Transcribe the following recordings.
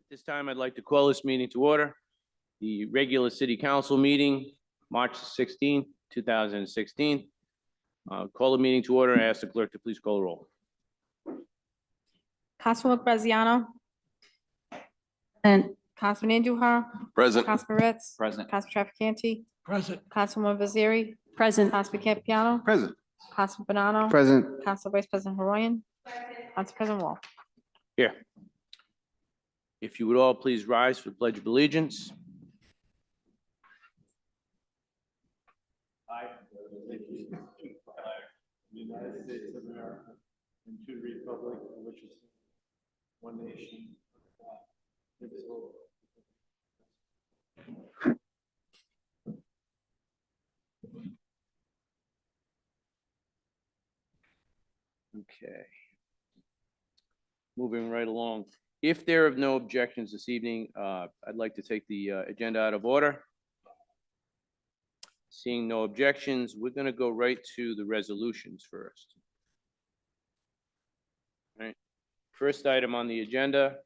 This time, I'd like to call this meeting to order. The regular city council meeting, March 16, 2016. Call the meeting to order. I ask the clerk to please call the roll. Councilwoman Graziano. And Councilman Andujar. Present. Councilman Ritz. Present. Councilman Trafficante. Present. Councilwoman Vaziri. Present. Councilman Campiano. Present. Councilman Bonanno. Present. Council Vice President Haroyan. Council President Wall. Here. If you would all please rise for the Pledge of Allegiance. I pledge allegiance to the flag of the United States of America and to the republic for which it stands, one nation, indivisible. Okay. Moving right along. If there are no objections this evening, I'd like to take the agenda out of order. Seeing no objections, we're going to go right to the resolutions first. All right. First item on the agenda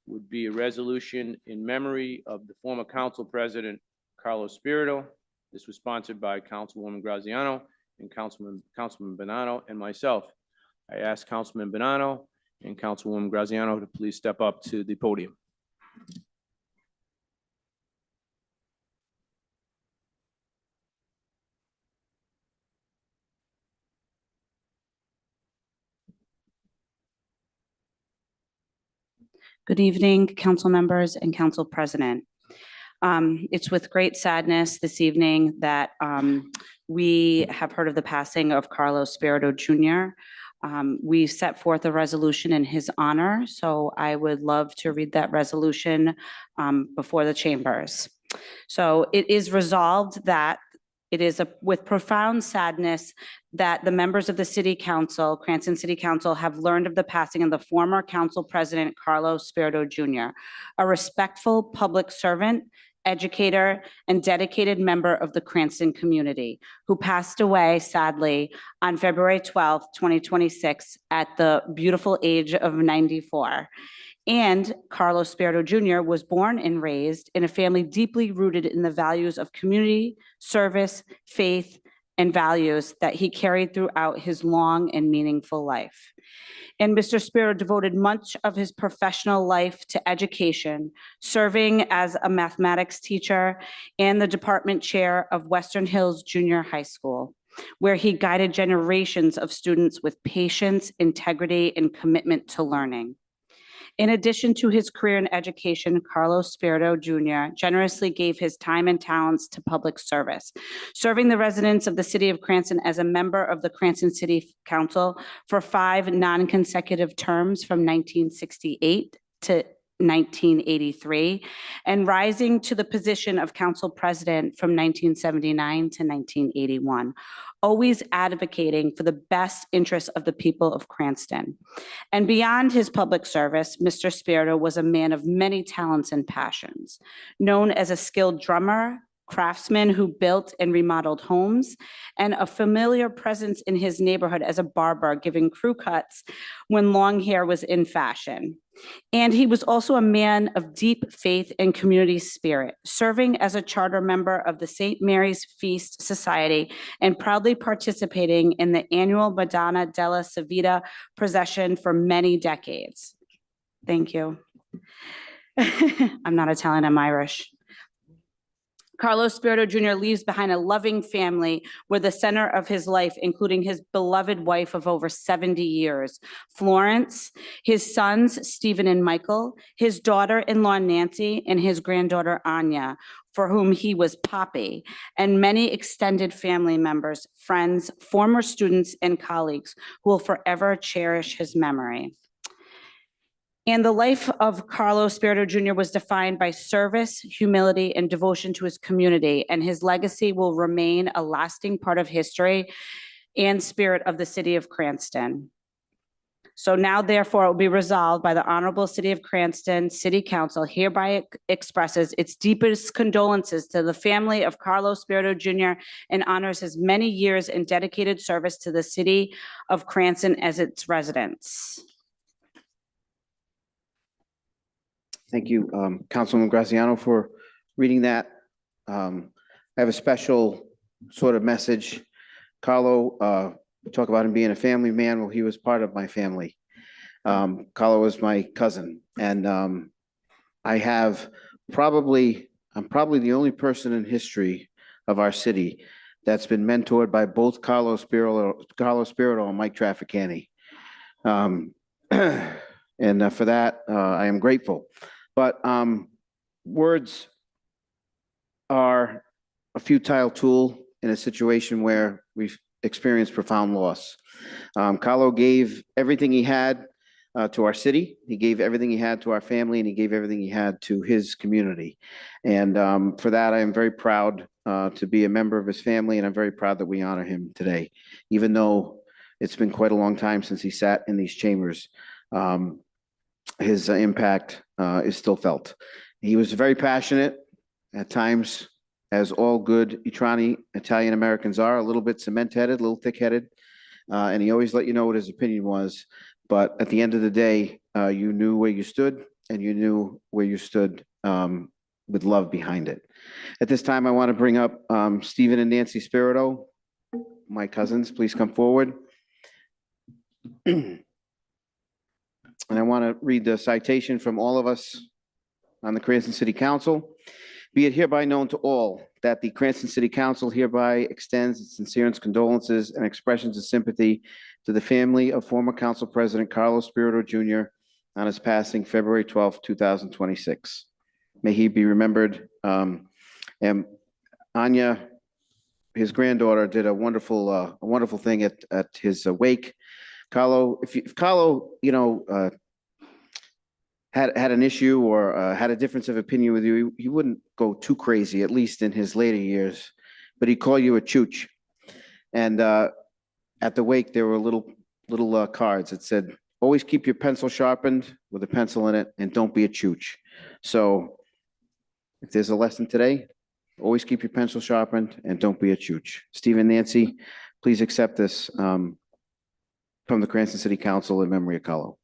would be a resolution in memory of the former council president, Carlos Spirito. This was sponsored by Councilwoman Graziano and Councilman Bonanno and myself. I ask Councilman Bonanno and Councilwoman Graziano to please step up to the podium. Good evening, council members and council president. It's with great sadness this evening that we have heard of the passing of Carlos Spirito Jr. We set forth a resolution in his honor, so I would love to read that resolution before the chambers. So it is resolved that it is with profound sadness that the members of the City Council, Cranston City Council, have learned of the passing of the former council president, Carlos Spirito Jr., a respectful public servant, educator, and dedicated member of the Cranston community, who passed away, sadly, on February 12, 2026, at the beautiful age of 94. And Carlos Spirito Jr. was born and raised in a family deeply rooted in the values of community, service, faith, and values that he carried throughout his long and meaningful life. And Mr. Spirito devoted much of his professional life to education, serving as a mathematics teacher and the department chair of Western Hills Junior High School, where he guided generations of students with patience, integrity, and commitment to learning. In addition to his career in education, Carlos Spirito Jr. generously gave his time and talents to public service, serving the residents of the city of Cranston as a member of the Cranston City Council for 5 non-consecutive terms from 1968 to 1983, and rising to the position of council president from 1979 to 1981, always advocating for the best interests of the people of Cranston. And beyond his public service, Mr. Spirito was a man of many talents and passions, known as a skilled drummer, craftsman who built and remodeled homes, and a familiar presence in his neighborhood as a barber, giving crew cuts when long hair was in fashion. And he was also a man of deep faith and community spirit, serving as a charter member of the St. Mary's Feast Society and proudly participating in the annual Madonna della Civita procession for many decades. Thank you. I'm not Italian, I'm Irish. Carlos Spirito Jr. leaves behind a loving family where the center of his life, including his beloved wife of over 70 years, Florence, his sons, Stephen and Michael, his daughter-in-law, Nancy, and his granddaughter, Anya, for whom he was Poppy, and many extended family members, friends, former students, and colleagues who will forever cherish his memory. And the life of Carlos Spirito Jr. was defined by service, humility, and devotion to his community, and his legacy will remain a lasting part of history and spirit of the city of Cranston. So now, therefore, it will be resolved by the Honorable City of Cranston City Council hereby expresses its deepest condolences to the family of Carlos Spirito Jr. and honors his many years in dedicated service to the city of Cranston as its residents. Thank you, Councilwoman Graziano, for reading that. I have a special sort of message. Carlo, we talk about him being a family man. Well, he was part of my family. Carlo was my cousin, and I'm probably the only person in history of our city that's been mentored by both Carlo Spirito and Mike Trafficani. And for that, I am grateful. But words are a futile tool in a situation where we've experienced profound loss. Carlo gave everything he had to our city. He gave everything he had to our family, and he gave everything he had to his community. And for that, I am very proud to be a member of his family, and I'm very proud that we honor him today, even though it's been quite a long time since he sat in these chambers. His impact is still felt. He was very passionate at times, as all good Italian Americans are, a little bit cement-headed, a little thick-headed, and he always let you know what his opinion was. But at the end of the day, you knew where you stood, and you knew where you stood with love behind it. At this time, I want to bring up Stephen and Nancy Spirito, my cousins. Please come forward. And I want to read the citation from all of us on the Cranston City Council. Be it hereby known to all that the Cranston City Council hereby extends its sincerest condolences and expressions of sympathy to the family of former Council President Carlos Spirito Jr. on his passing February 12th, 2026. May he be remembered. And Anya, his granddaughter, did a wonderful thing at his wake. Carlo, if Carlo, had an issue or had a difference of opinion with you, he wouldn't go too crazy, at least in his later years, but he'd call you a chooch. And at the wake, there were little cards that said, always keep your pencil sharpened with a pencil in it, and don't be a chooch. So if there's a lesson today, always keep your pencil sharpened and don't be a chooch. Steve and Nancy, please accept this from the Cranston City Council in memory of Carlo.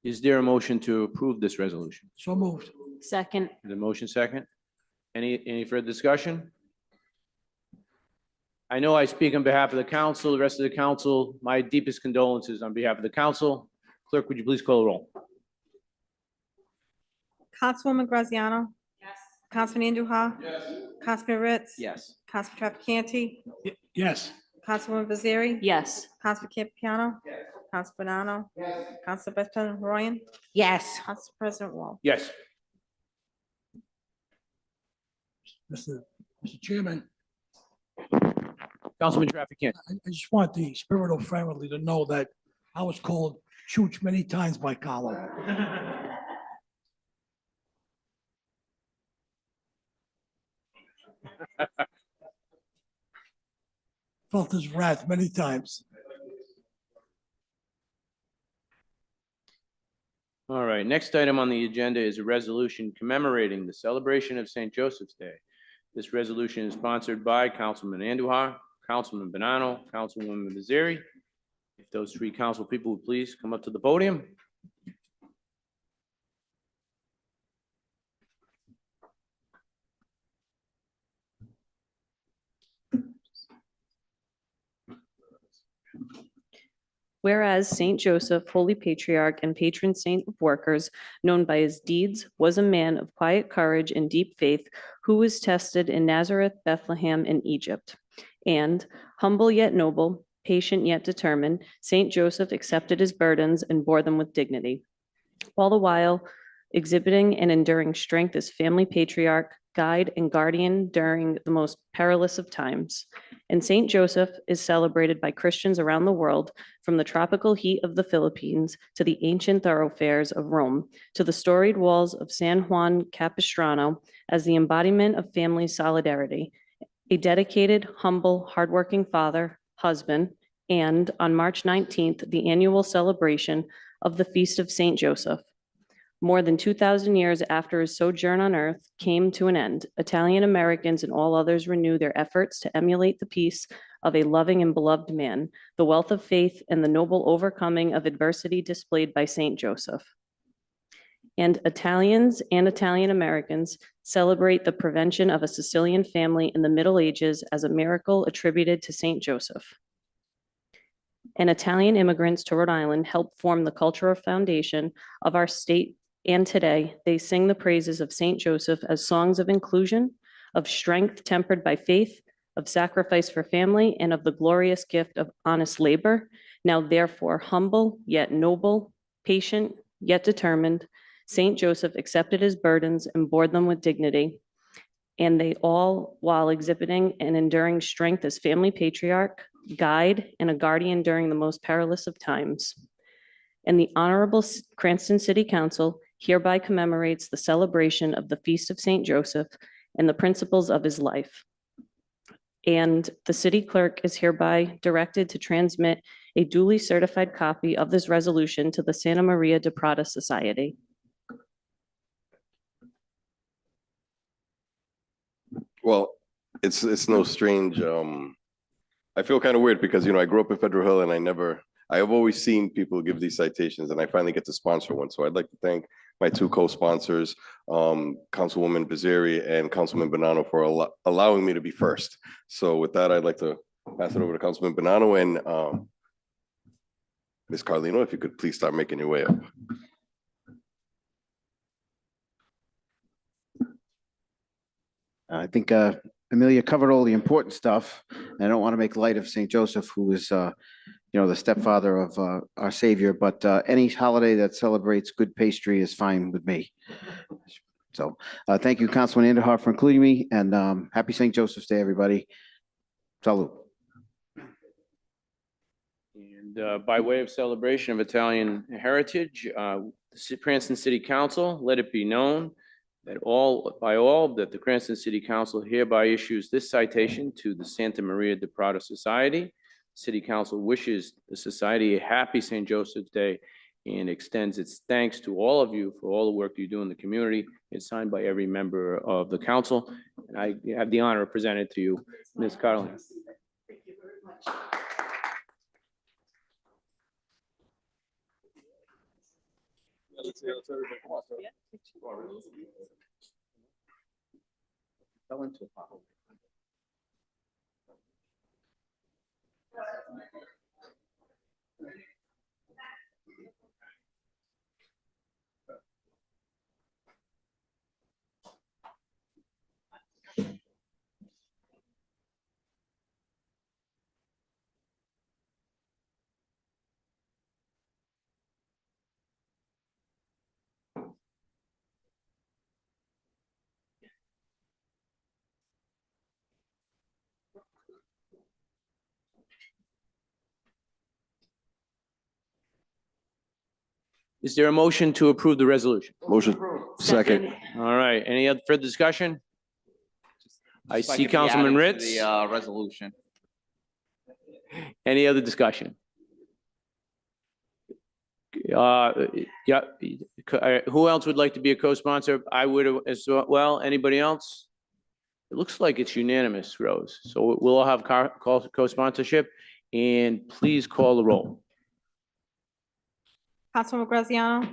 Is there a motion to approve this resolution? So moved. Second. The motion second. Any further discussion? I know I speak on behalf of the council, the rest of the council. My deepest condolences on behalf of the council. Clerk, would you please call the roll? Councilwoman Graziano? Yes. Councilman Andujar? Yes. Councilman Ritz? Yes. Councilman Trafficante? Yes. Councilwoman Baziri? Yes. Councilman Campiano? Yes. Council Banano? Yes. Council Vice President Royan? Yes. Council President Wall? Yes. Mr. Chairman, Councilman Trafficant. I just want the Spirito family to know that I was called chooch many times by Carlo. Felt his wrath many times. All right, next item on the agenda is a resolution commemorating the celebration of St. Joseph's Day. This resolution is sponsored by Councilman Andujar, Councilman Bonanno, Councilwoman Baziri. If those three council people would please come up to the podium. Whereas Saint Joseph, Holy Patriarch and patron saint of workers, known by his deeds, was a man of quiet courage and deep faith, who was tested in Nazareth, Bethlehem, and Egypt. And, humble yet noble, patient yet determined, Saint Joseph accepted his burdens and bore them with dignity, all the while exhibiting and enduring strength as family patriarch, guide, and guardian during the most perilous of times. And Saint Joseph is celebrated by Christians around the world, from the tropical heat of the Philippines to the ancient thoroughfares of Rome, to the storied walls of San Juan Capistrano, as the embodiment of family solidarity, a dedicated, humble, hardworking father, husband, and on March 19th, the annual celebration of the Feast of Saint Joseph. more than 2,000 years after his sojourn on earth came to an end, Italian Americans and all others renew their efforts to emulate the peace of a loving and beloved man, the wealth of faith, and the noble overcoming of adversity displayed by Saint Joseph. And Italians and Italian Americans celebrate the prevention of a Sicilian family in the Middle Ages as a miracle attributed to Saint Joseph. And Italian immigrants to Rhode Island helped form the cultural foundation of our state, and today they sing the praises of Saint Joseph as songs of inclusion, of strength tempered by faith, of sacrifice for family, and of the glorious gift of honest labor. Now therefore humble yet noble, patient yet determined, Saint Joseph accepted his burdens and bore them with dignity. And they all, while exhibiting and enduring strength as family patriarch, guide, and a guardian during the most perilous of times. And the Honorable Cranston City Council hereby commemorates the celebration of the Feast of Saint Joseph and the principles of his life. And the city clerk is hereby directed to transmit a duly certified copy of this resolution to the Santa Maria de Prata Society. Well, it's no strange, I feel kind of weird because, you know, I grew up in Federal Hill and I have always seen people give these citations and I finally get to sponsor one. So I'd like to thank my two co-sponsors, Councilwoman Bazeri and Councilman Bonanno, for allowing me to be first. So with that, I'd like to pass it over to Councilman Bonanno and Ms. Carlino, if you could please start making your way up. I think Amelia covered all the important stuff. I don't want to make light of Saint Joseph, who is, you know, the stepfather of our Savior, but any holiday that celebrates good pastry is fine with me. So thank you, Councilman Anderhoff, for including me, and happy Saint Joseph's Day, everybody. Salute. And by way of celebration of Italian heritage, the Cranston City Council, let it be known that that the Cranston City Council hereby issues this citation to the Santa Maria de Prata Society. City Council wishes the society a happy St. Joseph's Day and extends its thanks to all of you for all the work you do in the community. It's signed by every member of the council. And I have the honor of presenting it to you, Ms. Carlin. Thank you very much. Fell into a pothole. Is there a motion to approve the resolution? Motion. Second. All right, any other further discussion? I Just like see it be added Councilman to Ritz. The resolution. Any other discussion? Yeah, who else would like to be a co-sponsor? I would as well. Anybody else? It looks like it's unanimous, Rose. So we'll all have co-sponsorship, and please call the roll. Councilwoman Graziano?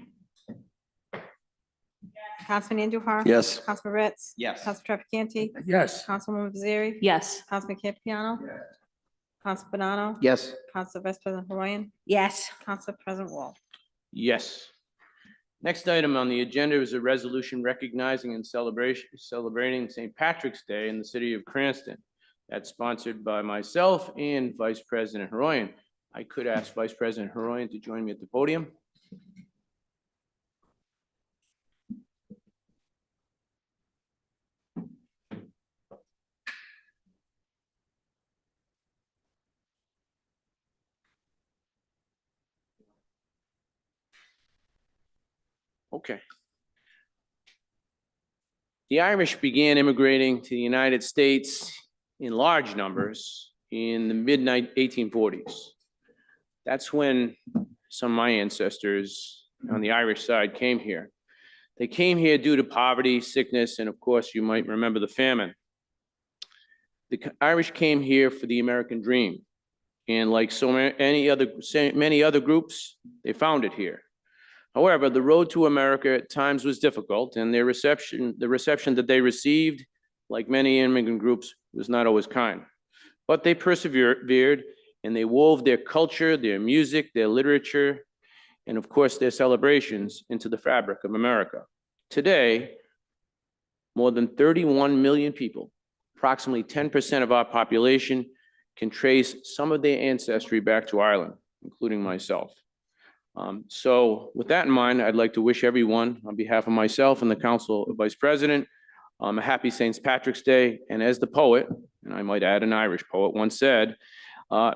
Councilman Andujar? Yes. Councilman Ritz? Yes. Councilman Trafficante? Yes. Councilwoman Bazeri? Yes. Councilman Campiano? Council Bonanno? Yes. Council Vice President Haroyan? Yes. Council President Wall? Yes. Next item on the agenda is a resolution recognizing and celebrating St. Patrick's Day in the city of Cranston. That's sponsored by myself and Vice President Haroyan. I could ask Vice President Haroyan to join me at the podium. Okay. The Irish began immigrating to the United States in large numbers in the mid-1840s. That's when some of my ancestors on the Irish side came here. They came here due to poverty, sickness, and of course, you might remember the famine. The Irish came here for the American dream. And like many other groups, they found it here. However, the road to America at times was difficult, and the reception that they received, like many immigrant groups, was not always kind. But they persevered, and they wove their culture, their music, their literature, and of course, their celebrations into the fabric of America. Today, more than 31 million people, approximately 10% of our population, can trace some of their ancestry back to Ireland, including myself. So with that in mind, I'd like to wish everyone, on behalf of myself and the Council Vice President, a happy St. Patrick's Day. And as the poet, and I might add an Irish poet, once said,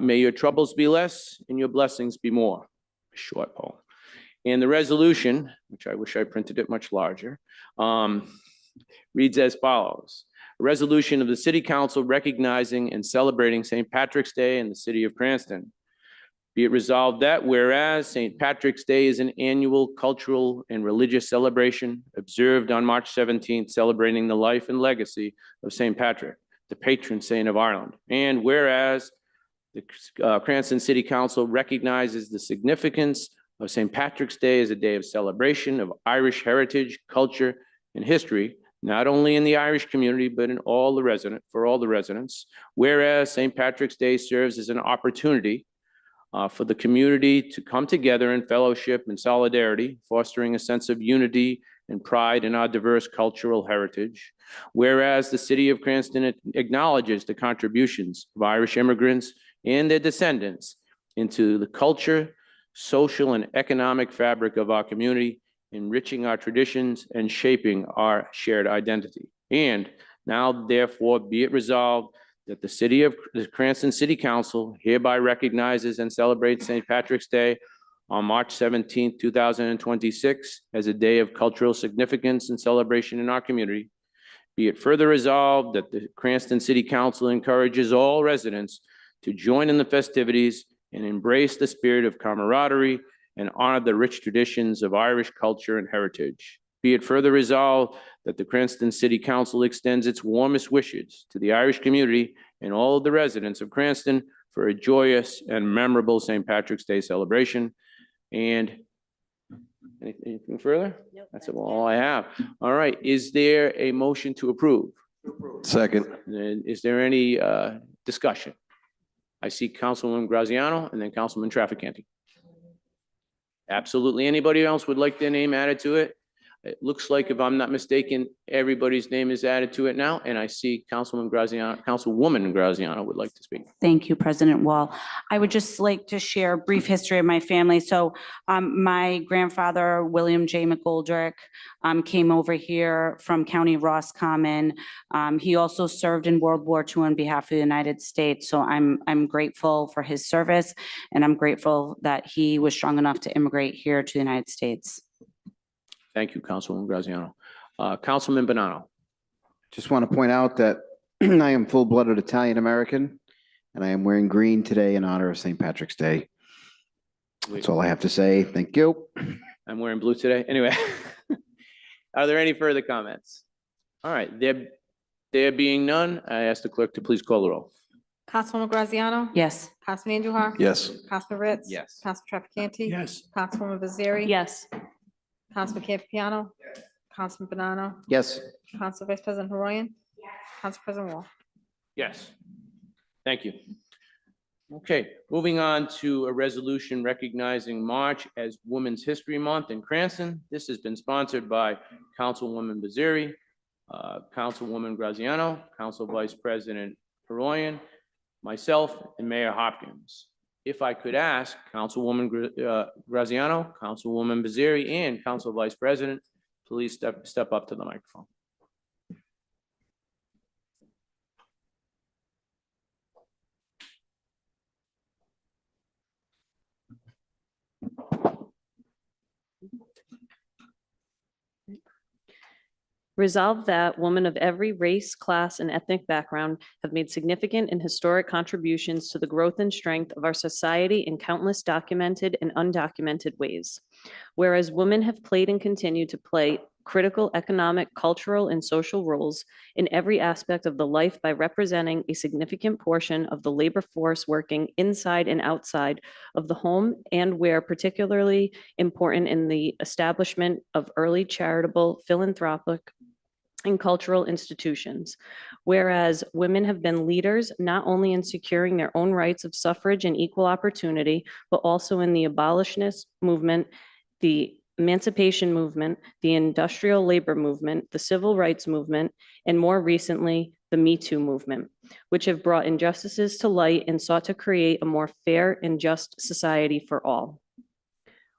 may your troubles be less and your blessings be more. A short poem. And the resolution, which I wish I printed it much larger, reads as follows. A resolution of the City Council recognizing and celebrating St. Patrick's Day in the city of Cranston. Be it resolved that whereas St. Patrick's Day is an annual cultural and religious celebration observed on March 17th, celebrating the life and legacy of St. Patrick, the patron saint of Ireland. And whereas the Cranston City Council recognizes the significance of St. Patrick's Day as a day of celebration of Irish heritage, culture, and history, not only in the Irish community, but in all the residents. Whereas St. Patrick's Day serves as an opportunity for the community to come together in fellowship and solidarity, fostering a sense of unity and pride in our diverse cultural heritage. Whereas the city of Cranston acknowledges the contributions of Irish immigrants and their descendants into the culture, social, and economic fabric of our community, enriching our traditions and shaping our shared identity. And now, therefore, be it resolved that the Cranston City Council hereby recognizes and celebrates St. Patrick's Day on March 17, 2026 as a day of cultural significance and celebration in our community. Be it further resolved that the Cranston City Council encourages all residents to join in the festivities and embrace the spirit of camaraderie and honor the rich traditions of Irish culture and heritage. Be it further resolved that the Cranston City Council extends its warmest wishes to the Irish community and all of the residents of Cranston for a joyous and memorable St. Patrick's Day celebration. And anything further? Nope. That's all I have. All right, is there a motion to approve? Second. And is there any discussion? I see Councilwoman Graziano and then Councilman Trafficante. Absolutely. Anybody else would like their name added to it? It looks like, if I'm not mistaken, everybody's name is added to it now, and I see Councilwoman Graziano would like to speak. Thank you, President Wall. I would just like to share a brief history of my family. So my grandfather, William J. McGoldrick, came over here from County Roscommon. He also served in World War II on behalf of the United States. So I'm grateful for his service, and I'm grateful that he was strong enough to immigrate here to the United States. Thank you, Councilwoman Graziano. Councilman Bonanno. Just want to point out that I am full-blooded Italian-American, and I am wearing green today in honor of St. Patrick's Day. That's all I have to say. Thank you. I'm wearing blue today. Anyway, are there any further comments? All right, there being none, I ask the clerk to please call the roll. Councilwoman Graziano? Yes. Councilman Andujar? Yes. Councilman Ritz? Yes. Council Trafficante? Yes. Councilwoman Baziri? Yes. Councilman Campiano? Councilman Banano? Yes. Council Vice President Haroyan? Council President Wall? Yes. Thank you. Okay, moving on to a resolution recognizing March as Women's History Month in Cranston. This has been sponsored by Councilwoman Baziri, Councilwoman Graziano, Council Vice President Haroyan, myself, and Mayor Hopkins. If I could ask Councilwoman Graziano, Councilwoman Baziri, and Council Vice President, please step up to the microphone. Resolved that women of every race, class, and ethnic background have made significant and historic contributions to the growth and strength of our society in countless documented and undocumented ways. Whereas women have played and continue to play critical economic, cultural, and social roles in every aspect of the life by representing a significant portion of the labor force working inside and outside of the home, and where particularly important in the establishment of early charitable, philanthropic, and cultural institutions. Whereas women have been leaders not only in securing their own rights of suffrage and equal opportunity, but also in the abolitionist movement, the emancipation movement, the industrial labor movement, the civil rights movement, and more recently, the Me Too movement, which have brought injustices to light and sought to create a more fair and just society for all.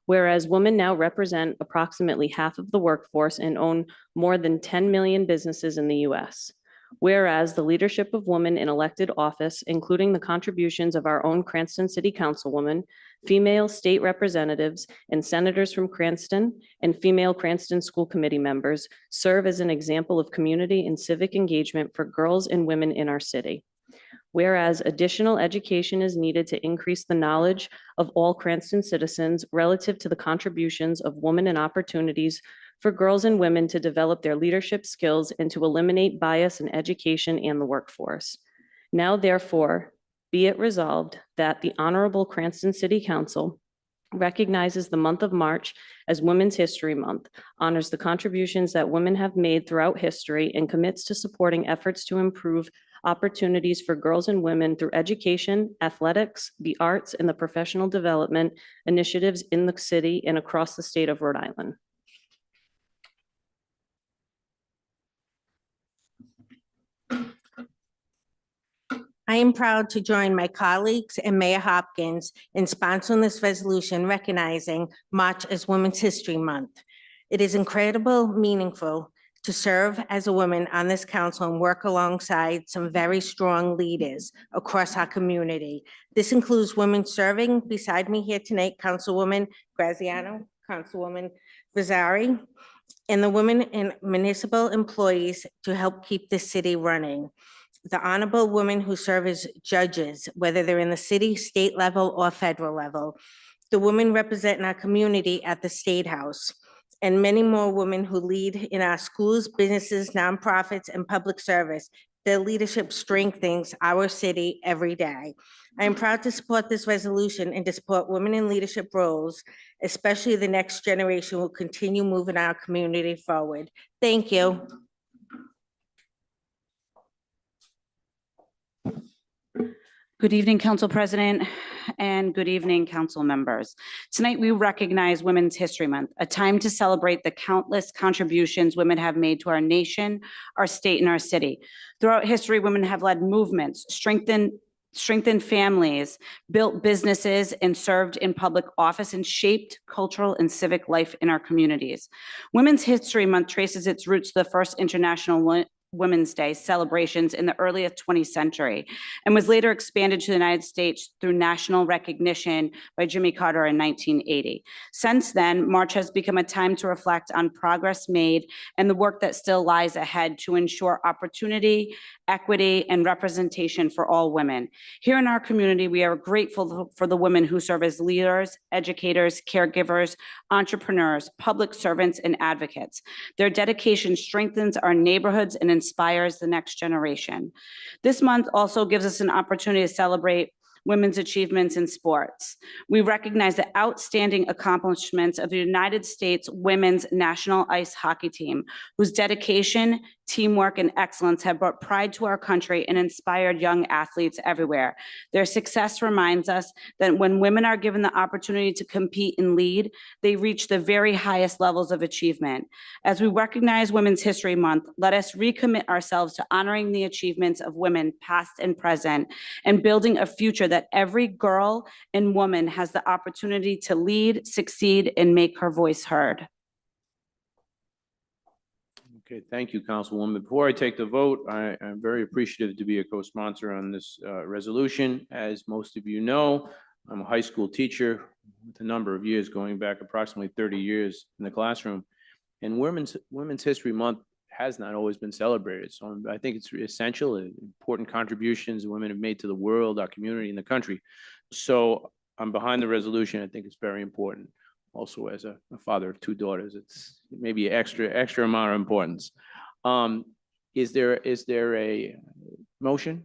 Whereas women now represent approximately half of the workforce and own more than 10 million businesses in the US. Whereas the leadership of women in elected office, including the contributions of our own Cranston City Councilwoman, female state representatives, and senators from Cranston, and female Cranston School Committee members, serve as an example of community and civic engagement for girls and women in our city. Whereas additional education is needed to increase the knowledge of all Cranston citizens relative to the contributions of women and opportunities for girls and women to develop their leadership skills and to eliminate bias in education and the workforce. Now, therefore, be it resolved that the Honorable Cranston City Council recognizes the month of March as Women's History Month, honors the contributions that women have made throughout history, and commits to supporting efforts to improve opportunities for girls and women through education, athletics, the arts, and the professional development initiatives in the city and across the state of Rhode Island. I am proud to join my colleagues and Mayor Hopkins in sponsoring this resolution recognizing March as Women's History Month. It is incredible, meaningful to serve as a woman on this council and work alongside some very strong leaders across our community. This includes women serving beside me here tonight, Councilwoman Graziano, Councilwoman Vasari, and the women and municipal employees to help keep the city running. The honorable women who serve as judges, whether they're in the city, state level, or federal level. The women representing our community at the State House, and many more women who lead in our schools, businesses, nonprofits, and public service. Their leadership strengthens our city every day. I am proud to support this resolution and to support women in leadership roles, especially the next generation will continue moving our community forward. Thank you. Good evening, Council President, and good evening, council members. Tonight, we recognize Women's History Month, a time to celebrate the countless contributions women have made to our nation, our state, and our city. Throughout history, women have led movements, strengthened families, built businesses, and served in public office and shaped cultural and civic life in our communities. Women's History Month traces its roots to the first International Women's Day celebrations in the early 20th century and was later expanded to the United States through national recognition by Jimmy Carter in 1980. Since then, March has become a time to reflect on progress made and the work that still lies ahead to ensure opportunity, equity, and representation for all women. Here in our community, we are grateful for the women who serve as leaders, educators, caregivers, entrepreneurs, public servants, and advocates. Their dedication strengthens our neighborhoods and inspires the next generation. This month also gives us an opportunity to celebrate women's achievements in sports. We recognize the outstanding accomplishments of the United States women's national ice hockey team, whose dedication, teamwork, and excellence have brought pride to our country and inspired young athletes everywhere. Their success reminds us that when women are given the opportunity to compete and lead, they reach the very highest levels of achievement. As we recognize Women's History Month, let us recommit ourselves to honoring the achievements of women past and present and building a future that every girl and woman has the opportunity to lead, succeed, and make her voice heard. Okay, thank you, Councilwoman. Before I take the vote, I am very appreciative to be a co-sponsor on this resolution. As most of you know, I'm a high school teacher with a number of years, going back approximately 30 years in the classroom. And Women's History Month has not always been celebrated. So I think it's essential, important contributions women have made to the world, our community, and the country. So I'm behind the resolution. I think it's very important. also as a father of two daughters, it's maybe extra amount of importance. Is there a motion?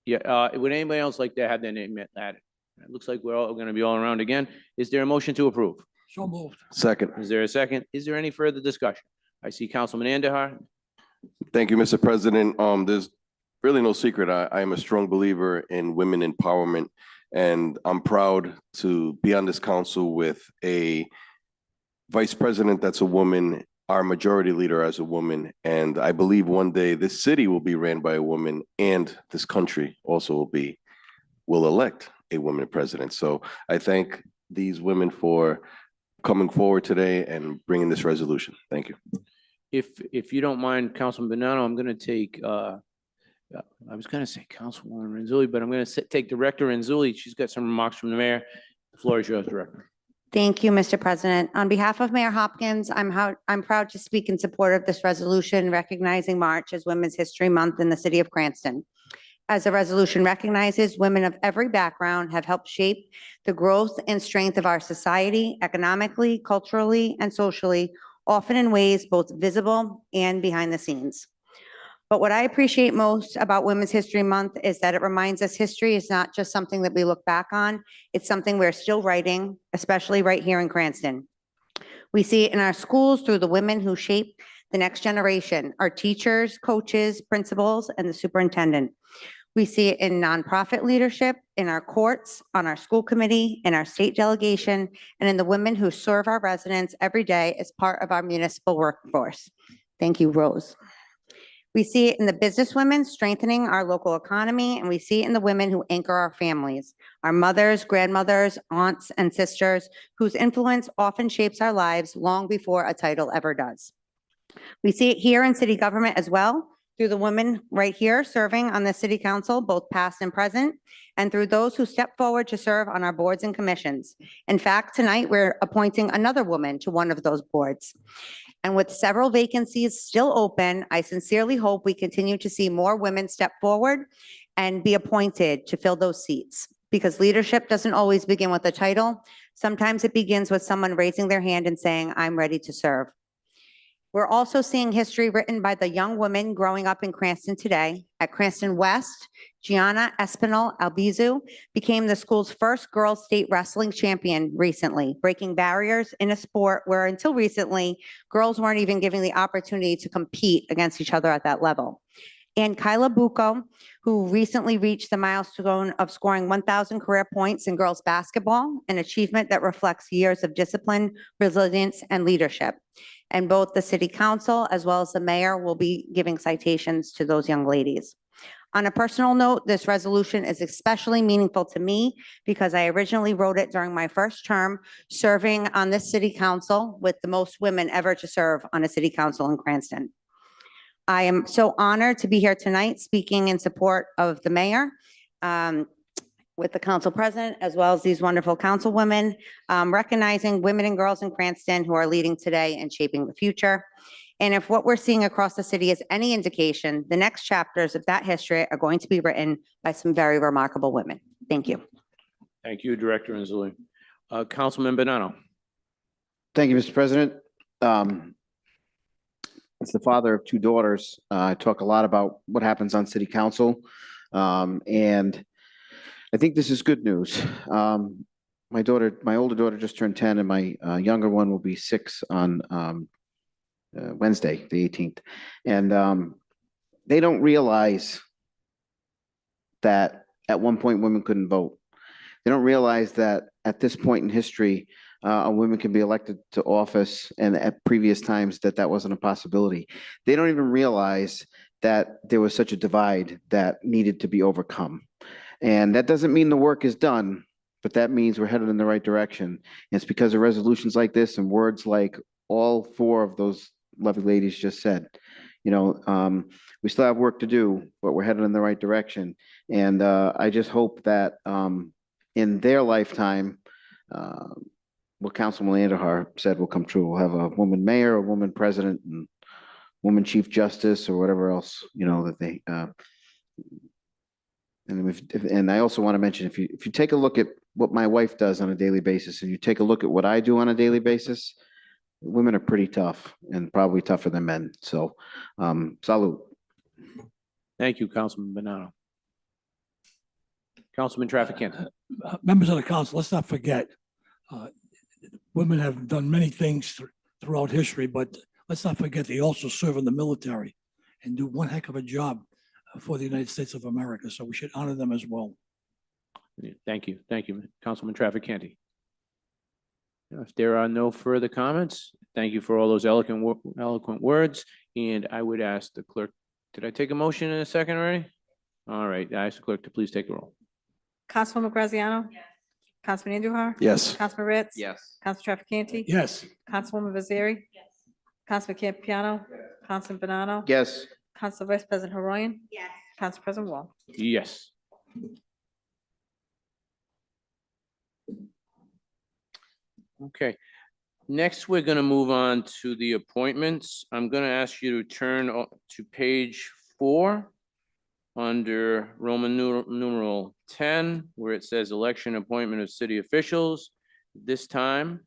Yeah, would anybody else like to have their name added? It looks like we're all gonna be all around again. Is there a motion to approve? So moved. Second. Is there a second? Is there any further discussion? I see Councilman Andahar. Thank you, Mr. President. There's really no secret. I am a strong believer in women empowerment, and I'm proud to be on this council with a vice president that's a woman, our majority leader as a woman, and I believe one day this city will be ran by a woman, and this country also will elect a woman president. So I thank these women for coming forward today and bringing this resolution. Thank you. If you don't mind, Councilman Bonanno, I'm gonna take, I was gonna say Councilwoman Renzulli, but I'm gonna take Director Renzulli. She's got some remarks from the mayor. The floor is yours, Director. Thank you, Mr. President. On behalf of Mayor Hopkins, I'm proud to speak in support of this resolution recognizing March as Women's History Month in the city of Cranston. As the resolution recognizes, women of every background have helped shape the growth and strength of our society economically, culturally, and socially, often in ways both visible and behind the scenes. But what I appreciate most about Women's History Month is that it reminds us history is not just something that we look back on, it's something we're still writing, especially right here in Cranston. We see it in our schools through the women who shape the next generation, our teachers, coaches, principals, and the superintendent. We see it in nonprofit leadership, in our courts, on our school committee, in our state delegation, and in the women who serve our residents every day as part of our municipal workforce. Thank you, Rose. We see it in the businesswomen strengthening our local economy, and we see it in the women who anchor our families, our mothers, grandmothers, aunts, and sisters, whose influence often shapes our lives long before a title ever does. We see it here in city government as well, through the women right here serving on the city council, both past and present, and through those who step forward to serve on our boards and commissions. In fact, tonight we're appointing another woman to one of those boards. And with several vacancies still open, I sincerely hope we continue to see more women step forward and be appointed to fill those seats. Because leadership doesn't always begin with a title. Sometimes it begins with someone raising their hand and saying, I'm ready to serve. We're also seeing history written by the young women growing up in Cranston today. At Cranston West, Gianna Espinal Albizu became the school's first girls state wrestling champion recently, breaking barriers in a sport where until recently, girls weren't even given the opportunity to compete against each other at that level. And Kyla Bucco, who recently reached the milestone of scoring 1,000 career points in girls basketball, an achievement that reflects years of discipline, resilience, and leadership. And both the city council as well as the mayor will be giving citations to those young ladies. On a personal note, this resolution is especially meaningful to me because I originally wrote it during my first term serving on this city council with the most women ever to serve on a city council in Cranston. I am so honored to be here tonight speaking in support of the mayor with the council president, as well as these wonderful councilwomen, recognizing women and girls in Cranston who are leading today and shaping the future. And if what we're seeing across the city is any indication, the next chapters of that history are going to be written by some very remarkable women. Thank you. Thank you, Director Renzulli. Councilman Bonanno. Thank you, Mr. President. As the father of two daughters, I talk a lot about what happens on city council. And I think this is good news. My older daughter just turned 10 and my younger one will be 6 on Wednesday, the 18th. And they don't realize that at one point women couldn't vote. They don't realize that at this point in history, a woman can be elected to office, and at previous times that wasn't a possibility. They don't even realize that there was such a divide that needed to be overcome. And that doesn't mean the work is done, but that means we're headed in the right direction. And it's because of resolutions like this and words like all 4 of those lovely ladies just said. You know, we still have work to do, but we're headed in the right direction. And I just hope that in their lifetime, what Councilman Andahar said will come true. We'll have a woman mayor, a woman president, and woman chief justice, or whatever else, you know, that they. And I also want to mention, if you take a look at what my wife does on a daily basis, and you take a look at what I do on a daily basis, women are pretty tough and probably tougher than men. So, salute. Thank you, Councilman Banano. Councilman Trafficant. Members of the council, let's not forget, women have done many things throughout history, but let's not forget they also serve in the military and do one heck of a job for the United States of America. So we should honor them as well. Thank you. Thank you, Councilman Trafficante. If there are no further comments, thank you for all those eloquent words. And I would ask the clerk, did I take a motion in a second already? All right, I ask the clerk to please take the roll. Councilwoman Graziano? Councilman Andujar? Yes. Councilman Ritz? Yes. Council Trafficante? Yes, Councilwoman Nazari? Councilman Campiano? Councilman Banano? Yes. Council Vice President Haroyan? Yes. Council President Wall? Yes. Okay, next, we're gonna move on to the appointments. I'm gonna ask you to turn to page 4 under Roman numeral 10, where it says election appointment of city officials. This time,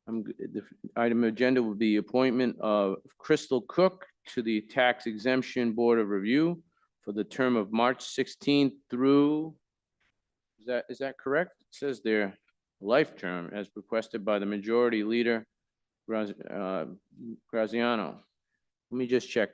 the item agenda will be appointment of Crystal Cook to the Tax Exemption Board of Review for the term of March 16th through, is that correct? It says there, life term as requested by the majority leader, Graziano. Let me just check.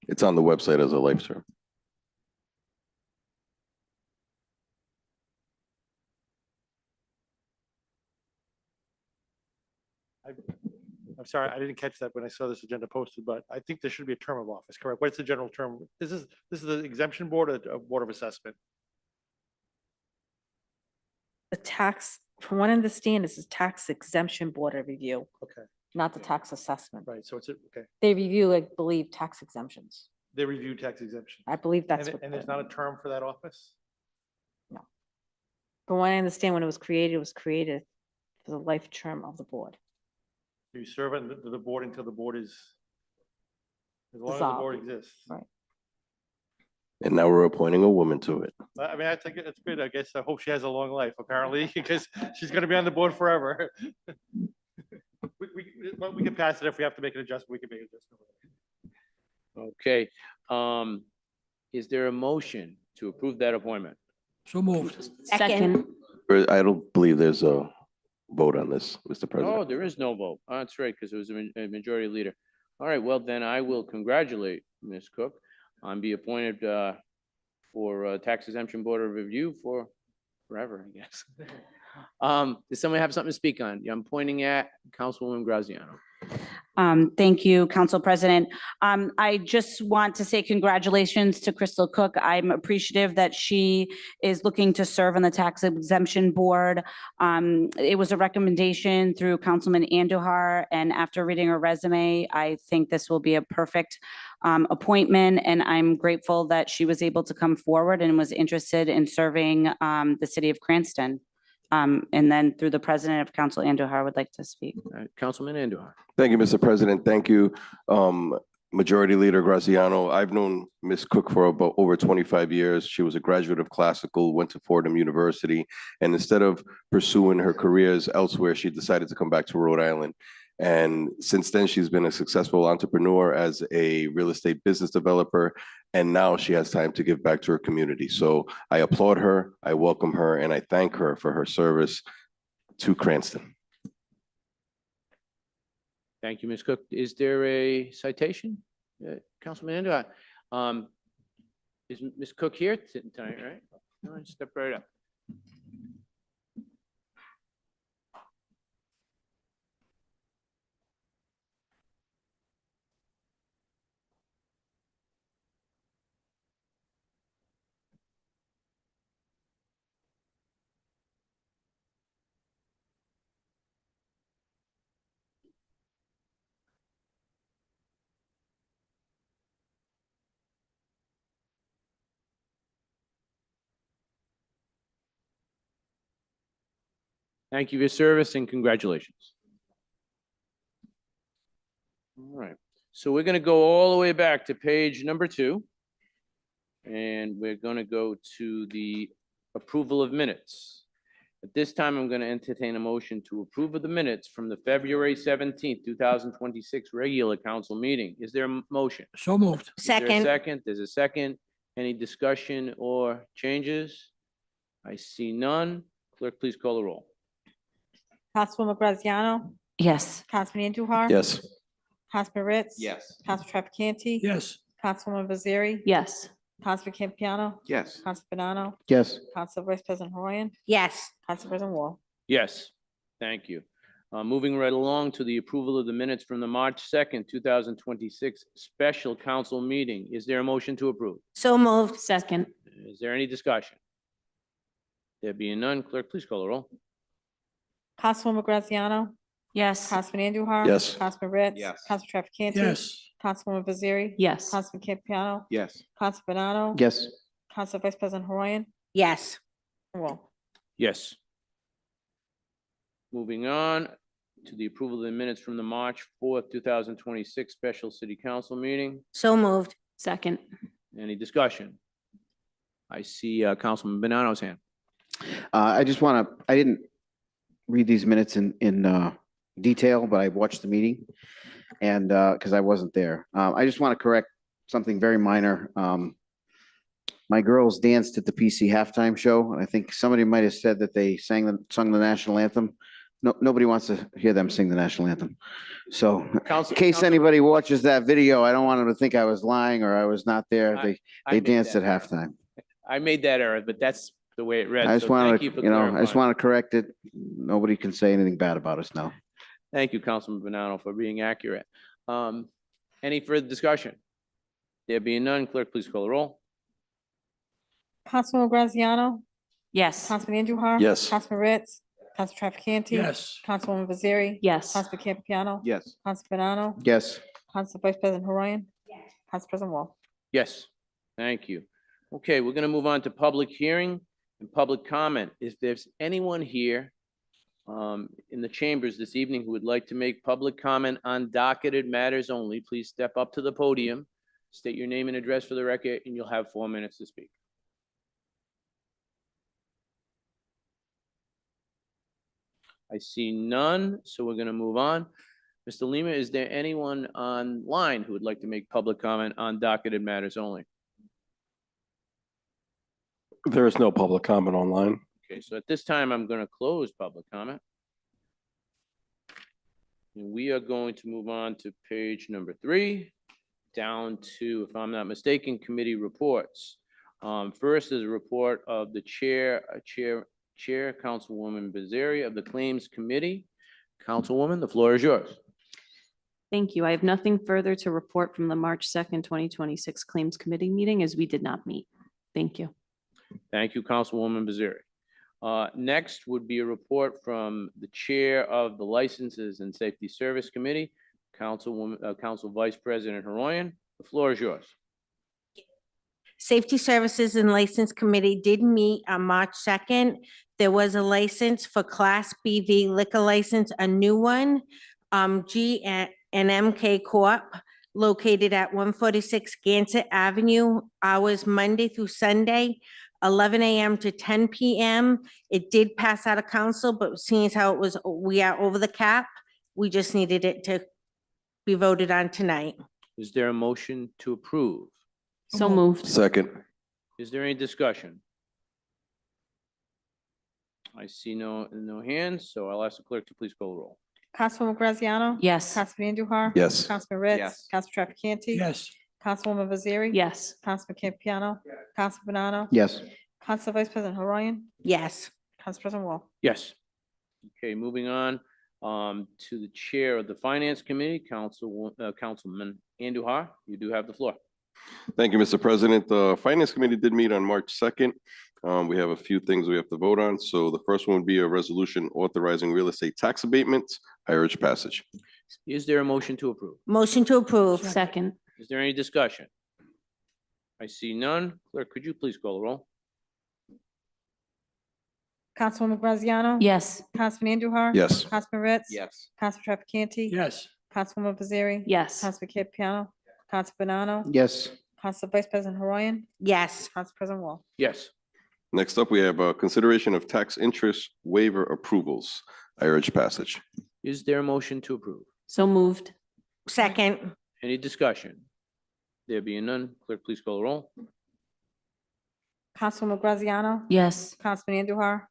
It's on the website as a life term. I'm sorry, I didn't catch that when I saw this agenda posted, but I think there should be a term of office, correct? What's the general term? This is the exemption board or a board of assessment? The tax, from what I understand, this is Tax Exemption Board of Review, Okay, not the tax assessment. right, so okay. They review, I believe, tax exemptions. They review tax exemption. I believe that's what. And there's not a term for that office? From what I understand, when it was created for the life term of the board. You serve on the board until the board is, as long as the Dissolved. board exists. Right. And now we're appointing a woman to it. I mean, I think it's good. I guess I hope she has a long life, apparently, because she's gonna be on the board forever. We can pass it. If we have to make an adjustment, we can make an adjustment. Okay, is there a motion to approve that appointment? so moved. Second. I don't believe there's a vote on this, Mr. Oh, President. there is no vote. Oh, that's right, because it was a majority leader. All right, well, then I will congratulate Ms. Cook on be appointed for Tax Exemption Board of Review for forever, I guess. Does somebody have something to speak on? I'm pointing at Councilwoman Graziano. Thank you, Council President. I just want to say congratulations to Crystal Cook. I'm appreciative that she is looking to serve on the Tax Exemption Board. It was a recommendation through Councilman Andujar, and after reading her resume, I think this will be a perfect appointment, and I'm grateful that she was able to come forward and was interested in serving the city of Cranston. And then through the president of Council, Andujar would like to speak. Councilman Andujar. Thank you, Mr. President. Thank you, Majority Leader Graziano. I've known Ms. Cook for about over 25 years. She was a graduate of classical, went to Fordham University, and instead of pursuing her careers elsewhere, she decided to come back to Rhode Island. And since then, she's been a successful entrepreneur as a real estate business developer, and now she has time to give back to her community. So I applaud her, I welcome her, and I thank her for her service to Cranston. Thank you, Ms. Cook. Is there a citation? Councilman Andujar. Is Ms. Cook here tonight, right? All right, step right up. Thank you for your service and congratulations. All right, so we're gonna go all the way back to page number 2. And we're gonna go to the approval of minutes. At this time, I'm gonna entertain a motion to approve of the minutes from the February 17th, 2026 regular council meeting. Is there a motion? So moved. Is there a Second, second? There's a second. Any discussion or changes? I see none. Clerk, please call the roll. Councilwoman Graziano, Yes. Councilman Andujar. Yes. Councilman Ritz. Yes. Council Trafficante. Yes. Councilwoman Baziri. Yes. Councilman Campiano, Yes. Council Banano, Yes. Council Vice President Hoyer, yes. Council President Wall. Yes, thank you. Moving right along to the approval of the minutes from the March 2nd, 2026 special council meeting. Is there a motion to approve? So moved. Second. Is there any discussion? There being none, clerk, please call the roll. Councilwoman Graziano, Yes. Councilman Andujar. Yes. Councilman Ritz. Yes. Council Trafficante. Yes. Councilwoman Baziri. Yes. Councilman Campiano, Yes. Council Banano. Yes. Council Vice President Hoyer, Yes. Wall. Yes. Moving on to the approval of the minutes from the March 4th, 2026 special city council meeting. So moved. Second. Any discussion? I see Councilman Banano's hand. I just want to, I didn't read these minutes in detail, but I watched the meeting and because I wasn't there. I just want to correct something very minor. My girls danced at the PC halftime show, and I think somebody might have said that they sung the national anthem. No, nobody wants to hear them sing the national anthem. So in case anybody watches that video, I don't want them to think I was lying or I was not there. They danced at halftime. I made that error, but that's the way it read. I just so want thank to, you for I just clarifying. want to correct it. Nobody can say anything bad about us now. Thank you, Councilman Banano, for being accurate. Any further discussion? There being none, clerk, please call the roll. Councilwoman Graziano, Yes. Councilman Andujar. Yes. Councilman Ritz, Council Trafficante. Yes. Councilwoman Baziri. Yes. Councilman Campiano, Yes. Council Banano, Yes. Council Vice President Hoyer. Council President Wall. Yes, thank you. Okay, we're gonna move on to public hearing and public comment. If there's anyone here in the chambers this evening who would like to make public comment on docketed matters only, please step up to the podium, state your name and address for the record, and you'll have 4 minutes to speak. I see none, so we're gonna move on. Mr. Lima, is there anyone online who would like to make public comment on docketed matters only? There is no public comment online. Okay, so at this time, I'm going to close public comment. And we are going to move on to page number 3, down to, if I'm not mistaken, committee reports. First is a report of the Chair, Councilwoman Bazari of the Claims Committee. Councilwoman, the floor is yours. Thank you. I have nothing further to report from the March 2nd, 2026 Claims Committee meeting as we did not meet. Thank you. Thank you, Councilwoman Bazari. Next would be a report from the Chair of the Licenses and Safety Service Committee, Council Vice President Haroyan. The floor is yours. Safety Services and License Committee did meet on March 2nd. There was a license for Class BV liquor license, a new one, G and MK Corp., located at 146 Gansett Avenue, hours Monday through Sunday, 11 a.m. to 10 p.m. It did pass out of council, but seeing as how it was, we are over the cap, we just needed it to be voted on tonight. Is there a motion to approve? So moved. Second. Is there any discussion? I see no hands, so I'll ask the clerk to please call the roll. Councilwoman Graziano. Yes. Councilman Andujar. Yes. Councilman Ritz. Yes. Council Trafficante. Yes. Councilwoman Baziri. Yes. Councilman Campiano. Council Banano. Yes. Council Vice President Hoyer. Yes. Council President Wall. Yes. Okay, moving on to the Chair of the Finance Committee, Councilman Andujar. You do have the floor. Thank you, Mr. President. The Finance Committee did meet on March 2nd. We have a few things we have to vote on. So the first one would be a resolution authorizing real estate tax abatements. I urge passage. Is there a motion to approve? Motion to approve. Second. Is there any discussion? I see none. Clerk, could you please call the roll? Councilwoman Graziano. Yes. Councilman Andujar. Yes. Councilman Ritz. Yes. Council Trafficante. Yes. Councilwoman Baziri? Yes. Councilman Campiano? Council Banano? Yes. Council Vice President Haroyan? Yes. Council President Wall? Yes. Next up, we have consideration of tax interest waiver approvals. I urge passage. Is there a motion to approve? So moved. Second. Any discussion? There being none, clerk, please call the roll. Councilwoman Graziano? Yes. Councilman Andujar?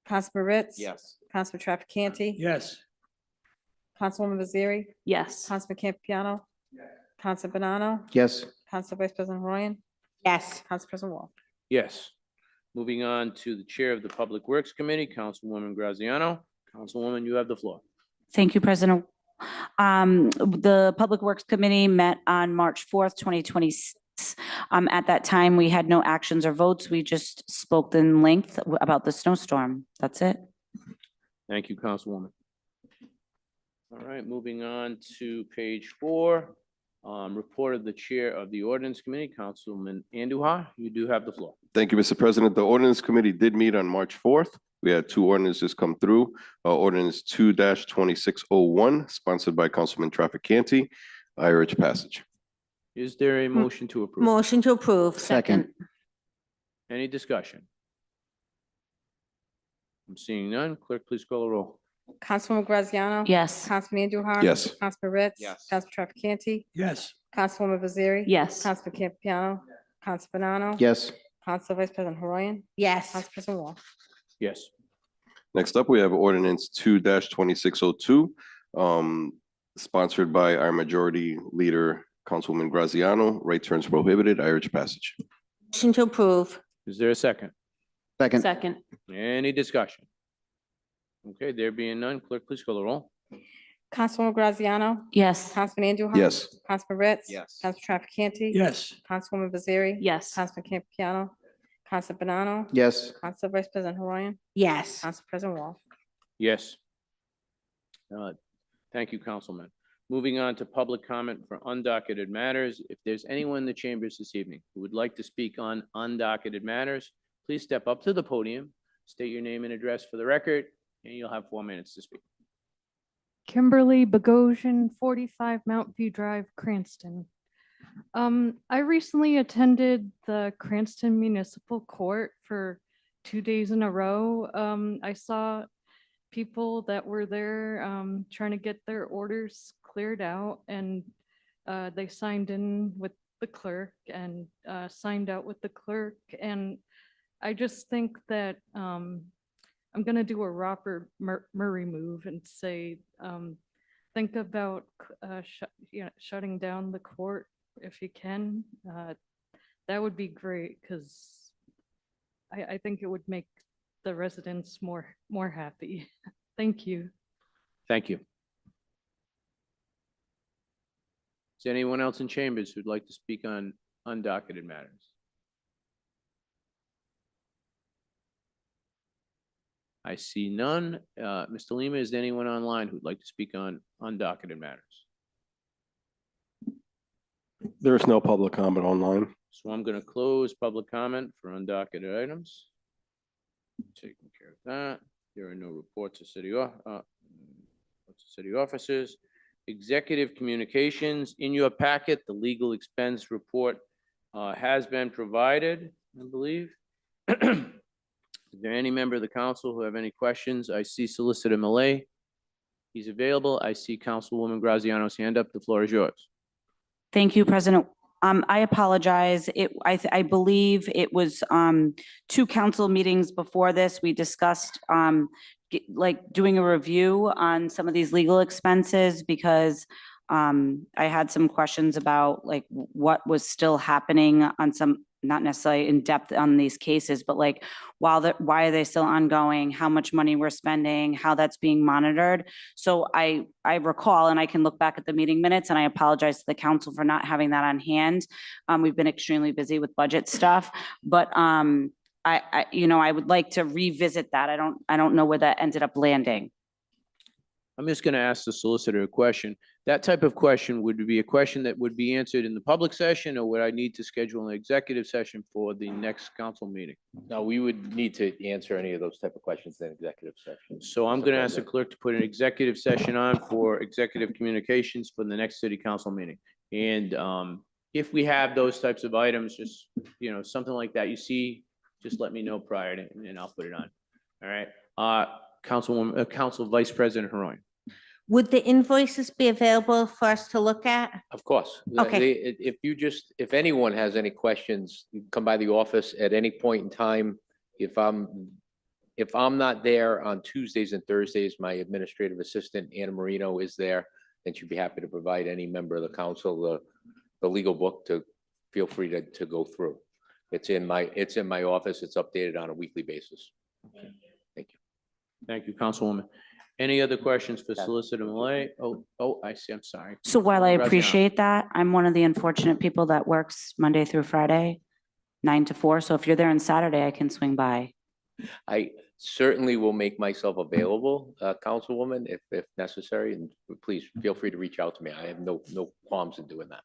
Councilman Ritz? Yes. Councilman Trafficante? Yes. Councilwoman Baziri? Yes. Councilman Campiano? Council Banano? Yes. Council Vice President Haroyan? Yes. Council President Wall? Yes. Moving on to the Chair of the Public Works Committee, Councilwoman Graziano. Councilwoman, you have the floor. Thank you, President. The Public Works Committee met on March 4th, 2026. At that time, we had no actions or votes. We just spoke in length about the snowstorm. That's it. Thank you, Councilwoman. All right, moving on to page 4, report of the Chair of the Ordinance Committee, Councilman Andujar. You do have the floor. Thank you, Mr. President. The ordinance committee did meet on March 4th. We had 2 ordinances come through. Ordinance 2-2601, sponsored by Councilman Trafficante. I urge passage. Is there a motion to approve? Motion to approve. Second. Any discussion? I'm seeing none. Clerk, please call the roll. Councilwoman Graziano? Yes. Councilman Andujar? Yes. Councilman Ritz? Yes. Council Trafficante? Yes. Councilwoman Baziri? Yes. Councilman Campiano? Council Banano? Yes. Council Vice President Haroyan? Yes. Council President Wall? Yes. Next up, we have ordinance 2-2602, sponsored by our majority leader, Councilwoman Graziano. Right turns prohibited. I urge passage. Motion to approve. Is there a second? Second. Second. Any discussion? Okay, there being none, clerk, please call the roll. Councilwoman Graziano? Yes. Councilman Andujar? Yes. Councilman Ritz? Yes. Council Trafficante? Yes. Councilwoman Baziri? Yes. Councilman Campiano? Council Banano? Yes. Council Vice President Haroyan? Yes. Council President Wall? Yes. Thank you, Councilman. Moving on to public comment for undocketed matters. If there's anyone in the chambers this evening who would like to speak on undocketed matters, please step up to the podium, state your name and address for the record, and you'll have 4 minutes to speak. Kimberly Bogosian, 45 Mount View Drive, Cranston. I recently attended the Cranston Municipal Court for 2 days in a row. I saw people that were there trying to get their orders cleared out, and they signed in with the clerk and signed out with the clerk. And I just think that I'm gonna do a Robert Murray move and say, think about shutting down the court if you can. That would be great, because I think it would make the residents more happy. Thank you. Thank you. Is there anyone else in chambers who'd like to speak on undocketed matters? I see none. Mr. Lima, is there anyone online who'd like to speak on undocketed matters? There is no public comment online. So I'm going to close public comment for undocketed items. Taking care of that. There are no reports of city officers. Executive communications. In your packet, the legal expense report has been provided, I believe. Is there any member of the council who have any questions? I see Solicitor Millet. He's available. I see Councilwoman Graziano's hand up. The floor is yours. Thank you, President. I apologize. I believe it was 2 council meetings before this. We discussed doing a review on some of these legal expenses, because I had some questions about what was still happening on some, not necessarily in depth on these cases, but why are they still ongoing, how much money we're spending, how that's being monitored. So I recall, and I can look back at the meeting minutes, and I apologize to the council for not having that on hand. We've been extremely busy with budget stuff, but I would like to revisit that. I don't know where that ended up landing. I'm just going to ask the solicitor a question. That type of question would be a question that would be answered in the public session, or would I need to schedule an executive session for the next council meeting? No, we would need to answer any of those type of questions in executive session. So I'm going to ask the clerk to put an executive session on for executive communications for the next city council meeting. And if we have those types of items, just, something like that you see, just let me know prior to, and I'll put it on. All right. Council Vice President Haroy. Would the invoices be available for us to look at? Of course. Okay. If anyone has any questions, you can come by the office at any point in time. If I'm not there on Tuesdays and Thursdays, my administrative assistant, Anna Marino, is there, and she'd be happy to provide any member of the council the legal book to feel free to go through. It's in my office. It's updated on a weekly basis. Thank you. Thank you, Councilwoman. Any other questions for Solicitor Malay? Oh, I see. I'm sorry. So while I Graziano. appreciate that, I'm one of the unfortunate people that works Monday through Friday, 9 to 4. So if you're there on Saturday, I can swing by. I certainly will make myself available, Councilwoman, if necessary, and please feel free to reach out to me. I have no qualms in doing that.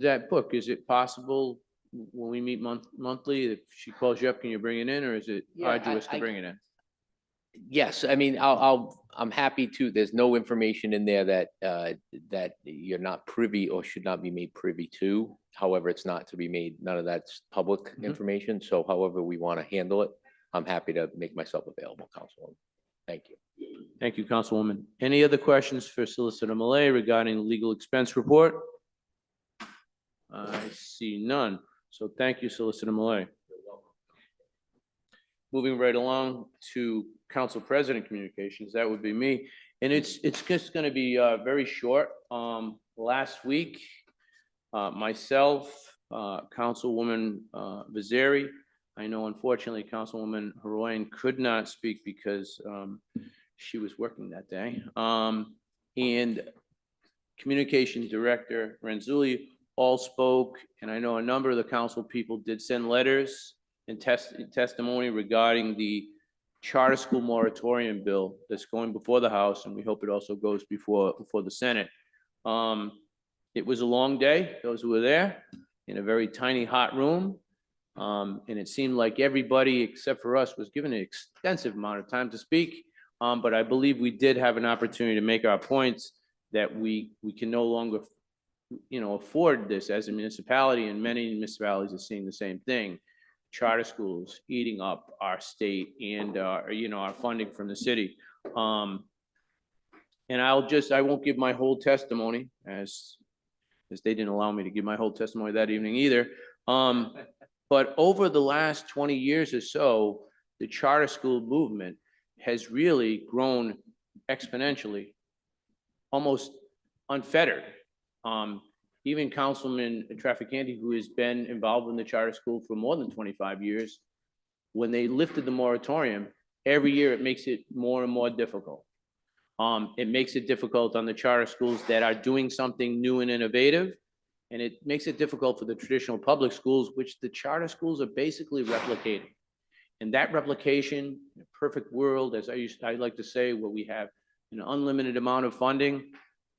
That book, is it possible when we meet monthly, if she calls you up, can you bring it in, or is it Yeah, arduous to bring it in? Yes, I mean, I'm happy to. There's no information in there that you're not privy or should not be made privy to. However, it's not to be made, none of that's public information. So however we want to handle it, I'm happy to make myself available, Councilwoman. Thank you. Thank you, Councilwoman. Any other questions for Solicitor Malay regarding the legal expense report? I see none. So thank you, Solicitor Malay. Moving right along to Council President Communications, that would be me. And it's just going to be very short. Last week, myself, Councilwoman Vaziri, I know unfortunately Councilwoman Haroyan could not speak because she was working that day. And Communications Director Renzulli all spoke, and I know a number of the council people did send letters and testimony regarding the charter school moratorium bill that's going before the House, and we hope it also goes before the Senate. It was a long day, those who were there, in a very tiny, hot room. And it seemed like everybody except for us was given an extensive amount of time to speak. But I believe we did have an opportunity to make our points that we can no longer, afford this as a municipality, and many municipalities are seeing the same thing. Charter schools eating up our state and, our funding from the city. And I won't give my whole testimony as they didn't allow me to give my whole testimony that evening either. But over the last 20 years or so, the charter school movement has really grown exponentially, almost unfettered. Even Councilman Trafficante, who has been involved in the charter school for more than 25 years, when they lifted the moratorium, every year it makes it more and more difficult. It makes it difficult on the charter schools that are doing something new and innovative, and it makes it difficult for the traditional public schools, which the charter schools are basically replicating. And that replication, in a perfect world, as I like to say, where we have an unlimited amount of funding,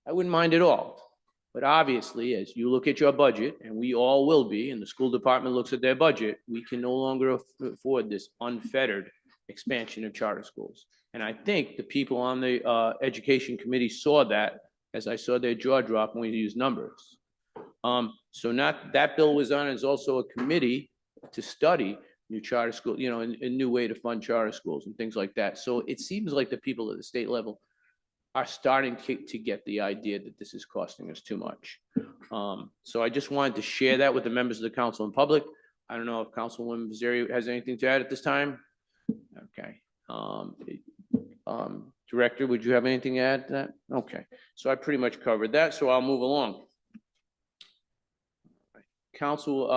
I wouldn't mind at all. But obviously, as you look at your budget, and we all will be, and the school department looks at their budget, we can no longer afford this unfettered expansion of charter schools. And I think the people on the education committee saw that, as I saw their jaw drop when we used numbers. So not that bill was on, is also a committee to study new charter school, a new way to fund charter schools and things like that. So it seems like the people at the state level are starting to get the idea that this is costing us too much. So I just wanted to share that with the members of the council and public. I don't know if Councilwoman Vaziri has anything to add at this time. Okay. Director, would you have anything to add to that? Okay. So I pretty much covered that, so I'll move along. Council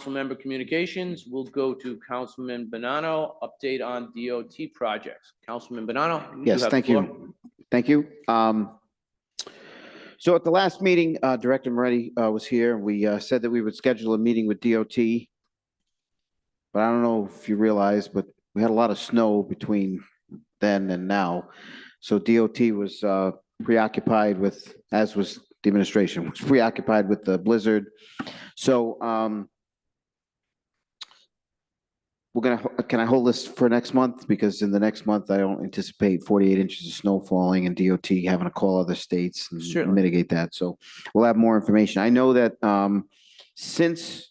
member communications, we'll go to Councilman Bonanno, update on DOT projects. Councilman Bonanno? Yes, thank you. Thank you. So at the last meeting, Director Moretti was here. We said that we would schedule a meeting with DOT. But I don't know if you realize, but we had a lot of snow between then and now. So DOT was preoccupied with, as was the administration, was preoccupied with the blizzard. So can I hold this for next month? Because in the next month, I don't anticipate 48 inches of snow falling and DOT having to call other states and Certainly. mitigate that. So we'll have more information. I know that since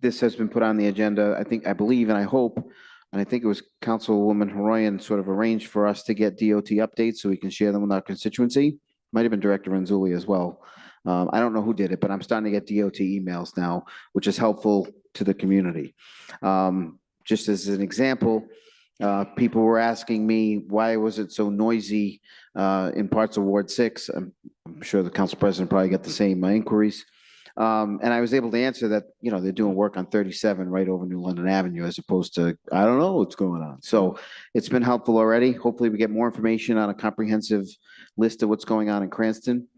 this has been put on the agenda, I believe, and I hope, and I think it was Councilwoman Haroyan sort of arranged for us to get DOT updates so we can share them with our constituency. Might have been Director Renzulli as well. I don't know who did it, but I'm starting to get DOT emails now, which is helpful to the community. Just as an example, people were asking me, why was it so noisy in parts of Ward 6? I'm sure the council president probably got the same inquiries. And I was able to answer that, they're doing work on 37 right over New London Avenue as opposed to, I don't know what's going on. So it's been helpful already. Hopefully we get more information on a comprehensive list of what's going on in Cranston.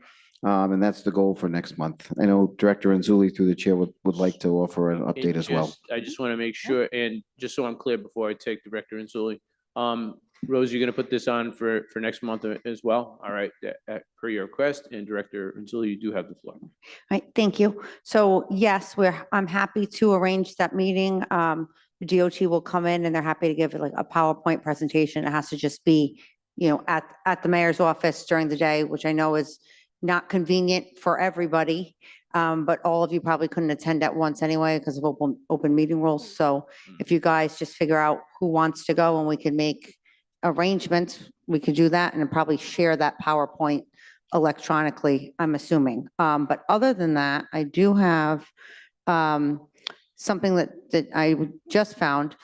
And that's the goal for next month. I know Director Renzulli through the chair would like to offer an update as well. I just want to make sure, and just so I'm clear before I take Director Renzulli, Rose, you're going to put this on for next month as well? All right, per your request, and Director Renzulli, you do have the floor. All right, thank you. So yes, I'm happy to arrange that meeting. The DOT will come in and they're happy to give like a PowerPoint presentation. It has to just be, at the mayor's office during the day, which I know is not convenient for everybody. But all of you probably couldn't attend at once anyway because of open meeting rules. So if you guys just figure out who wants to go and we can make arrangements, we could do that and probably share that PowerPoint electronically, I'm assuming. But other than that, I do have something that I just found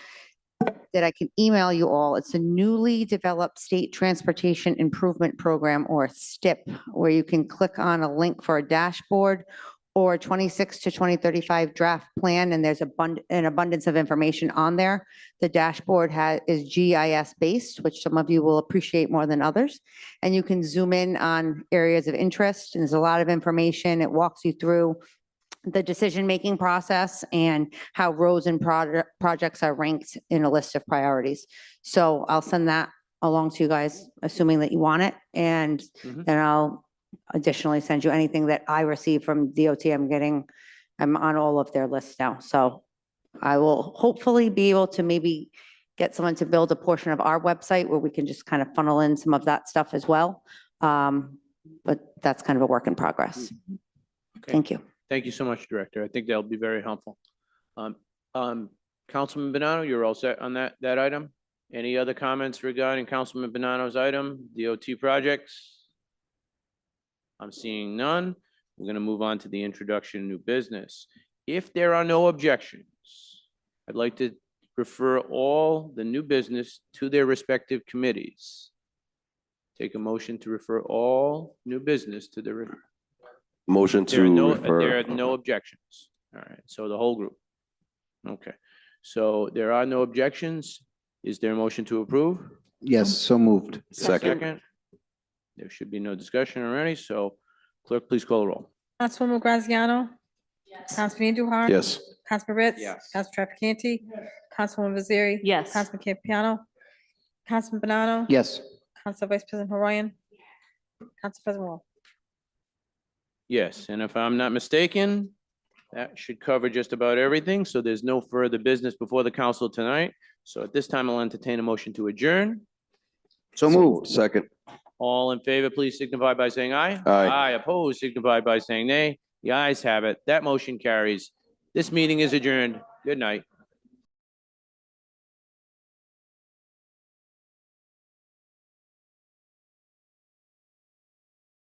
that I can email you all. It's a newly developed State Transportation Improvement Program, or STIP, where you can click on a link for a dashboard or 26 to 2035 draft plan, and there's an abundance of information on there. The dashboard is GIS based, which some of you will appreciate more than others. And you can zoom in on areas of interest, and there's a lot of information. It walks you through the decision-making process and how roads and projects are ranked in a list of priorities. So I'll send that along to you guys, assuming that you want it. And then I'll additionally send you anything that I receive from DOT. I'm on all of their lists now. So I will hopefully be able to maybe get someone to build a portion of our website where we can just kind of funnel in some of that stuff as well. But that's kind of a work in progress. Okay. Thank you. Thank you so much, Director. I think that'll be very helpful. Councilman Bonanno, you're all set on that item? Any other comments regarding Councilman Bonanno's item, DOT projects? I'm seeing none. We're going to move on to the introduction of new business. If there are no objections, I'd like to refer all the new business to their respective committees. Take a motion to refer all new business to the Motion there to are no objections. All right, so the whole group. Okay, so there are no objections. Is there a motion to approve? Yes, so moved. Second. There should be no discussion already, so clerk, please call the roll. Councilwoman Graziano? Yes. Councilman Andujar? Yes. Councilman Ritz? Yes. Councilman Trafficante? Councilwoman Vaziri? Yes. Councilman Campiano? Councilman Bonanno? Yes. Council Vice President Horoyan? Council President Wall? Yes, and if I'm not mistaken, that should cover just about everything. So there's no further business before the council tonight. So at this time, I'll entertain a motion to adjourn. So moved. Second. All in favor, please signify by saying aye. Aye. Aye, opposed, signify by saying nay. The ayes have it. That motion carries. This meeting is adjourned. Good night.